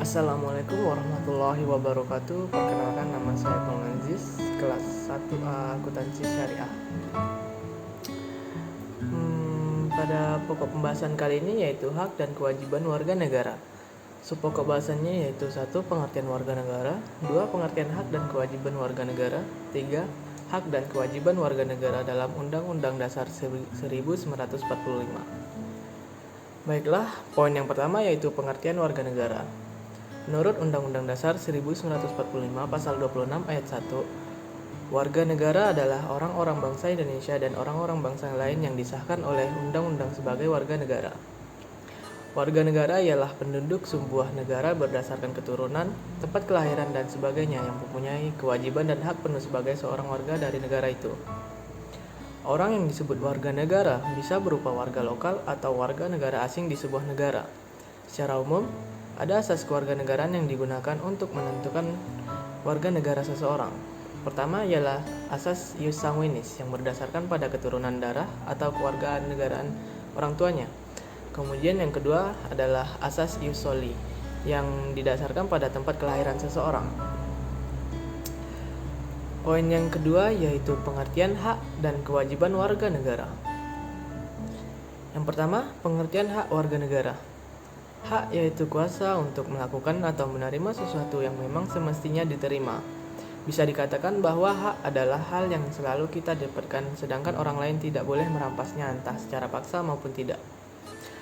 Assalamualaikum warahmatullahi wabarakatuh. Perkenalkan, nama saya Penganzis, kelas 1A Akuntansi Syariah. Pada pokok pembahasan kali ini yaitu hak dan kewajiban warga negara. Subpokok bahasannya yaitu 1. Pengertian warga negara, 2. Pengertian hak dan kewajiban warga negara, 3. Hak dan kewajiban warga negara dalam Undang-Undang Dasar 1945. Baiklah, poin yang pertama yaitu pengertian warga negara. Menurut Undang-Undang Dasar 1945 Pasal 26 Ayat 1, warga negara adalah orang-orang bangsa Indonesia dan orang-orang bangsa lain yang disahkan oleh undang-undang sebagai warga negara. Warga negara ialah penduduk sebuah negara berdasarkan keturunan, tempat kelahiran dan sebagainya yang mempunyai kewajiban dan hak penuh sebagai seorang warga dari negara itu. Orang yang disebut warga negara bisa berupa warga lokal atau warga negara asing di sebuah negara. Secara umum, ada asas kewarganegaraan yang digunakan untuk menentukan warga negara seseorang. Pertama ialah asas ius sanguinis yang berdasarkan pada keturunan darah atau kewarganegaraan orang tuanya. Kemudian yang kedua adalah asas ius soli yang didasarkan pada tempat kelahiran seseorang. Poin yang kedua yaitu pengertian hak dan kewajiban warga negara. Yang pertama, pengertian hak warga negara. Hak yaitu kuasa untuk melakukan atau menerima sesuatu yang memang semestinya diterima. Bisa dikatakan bahwa hak adalah hal yang selalu kita dapatkan, sedangkan orang lain tidak boleh merampasnya entah secara paksa maupun tidak.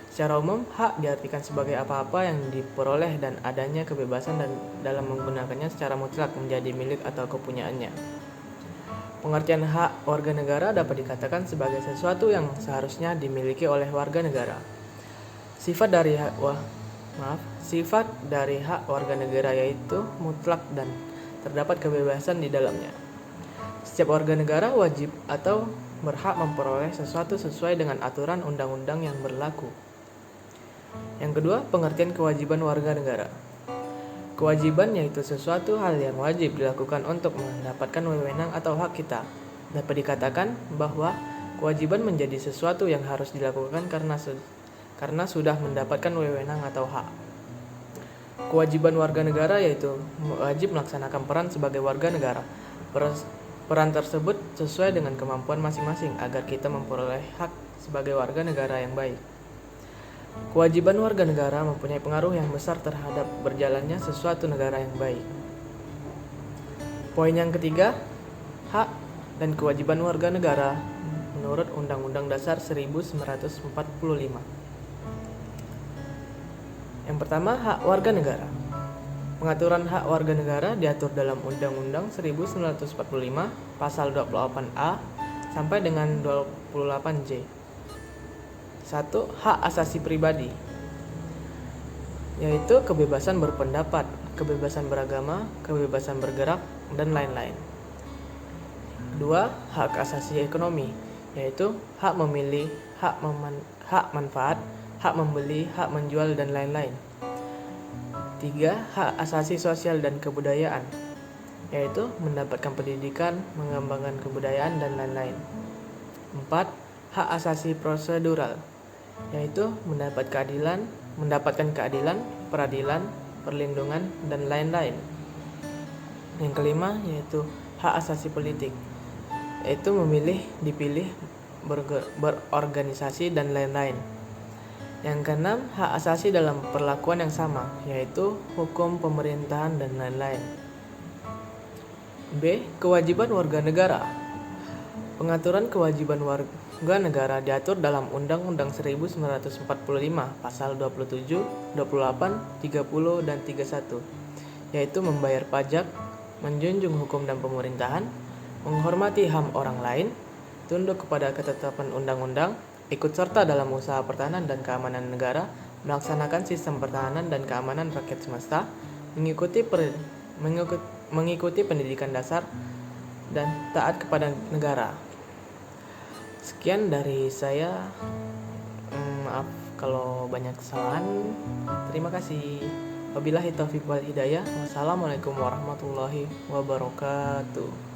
Secara umum, hak diartikan sebagai apa-apa yang diperoleh dan adanya kebebasan dan dalam menggunakannya secara mutlak menjadi milik atau kepunyaannya. Pengertian hak warga negara dapat dikatakan sebagai sesuatu yang seharusnya dimiliki oleh warga negara. Sifat dari hak warga negara yaitu mutlak dan terdapat kebebasan di dalamnya. Setiap warga negara wajib atau berhak memperoleh sesuatu sesuai dengan aturan undang-undang yang berlaku. Yang kedua, pengertian kewajiban warga negara. Kewajiban yaitu sesuatu hal yang wajib dilakukan untuk mendapatkan wewenang atau hak kita. Dapat dikatakan bahwa kewajiban menjadi sesuatu yang harus dilakukan karena sudah mendapatkan wewenang atau hak. Kewajiban warga negara yaitu wajib melaksanakan peran sebagai warga negara. Peran tersebut sesuai dengan kemampuan masing-masing agar kita memperoleh hak sebagai warga negara yang baik. Kewajiban warga negara mempunyai pengaruh yang besar terhadap berjalannya sesuatu negara yang baik. Poin yang ketiga, hak dan kewajiban warga negara menurut Undang-Undang Dasar 1945. Yang pertama, hak warga negara. Pengaturan hak warga negara diatur dalam Undang-Undang 1945 Pasal 28A sampai dengan 28J. 1. Hak asasi pribadi, yaitu kebebasan berpendapat, kebebasan beragama, kebebasan bergerak, dan lain-lain. 2. Hak asasi ekonomi, yaitu hak memilih, hak manfaat, hak membeli, hak menjual, dan lain-lain. 3. Hak asasi sosial dan kebudayaan, yaitu mendapatkan pendidikan, mengembangkan kebudayaan, dan lain-lain. 4. Hak asasi prosedural, yaitu mendapatkan keadilan, peradilan, perlindungan, dan lain-lain. Yang kelima yaitu hak asasi politik, yaitu memilih, dipilih, berorganisasi, dan lain-lain. Yang keenam, hak asasi dalam perlakuan yang sama, yaitu hukum, pemerintahan, dan lain-lain. B. Kewajiban warga negara. Pengaturan kewajiban warga negara diatur dalam Undang-Undang 1945 Pasal 27, 28, 30, dan 31, yaitu membayar pajak, menjunjung hukum dan pemerintahan, menghormati HAM orang lain, tunduk kepada ketetapan undang-undang, ikut serta dalam usaha pertahanan dan keamanan negara, melaksanakan sistem pertahanan dan keamanan rakyat semesta, mengikuti pendidikan dasar, dan taat kepada negara. Sekian dari saya. Maaf kalau banyak kesalahan. Terima kasih. Wabillahi taufiq wal hidayah. Wassalamualaikum warahmatullahi wabarakatuh.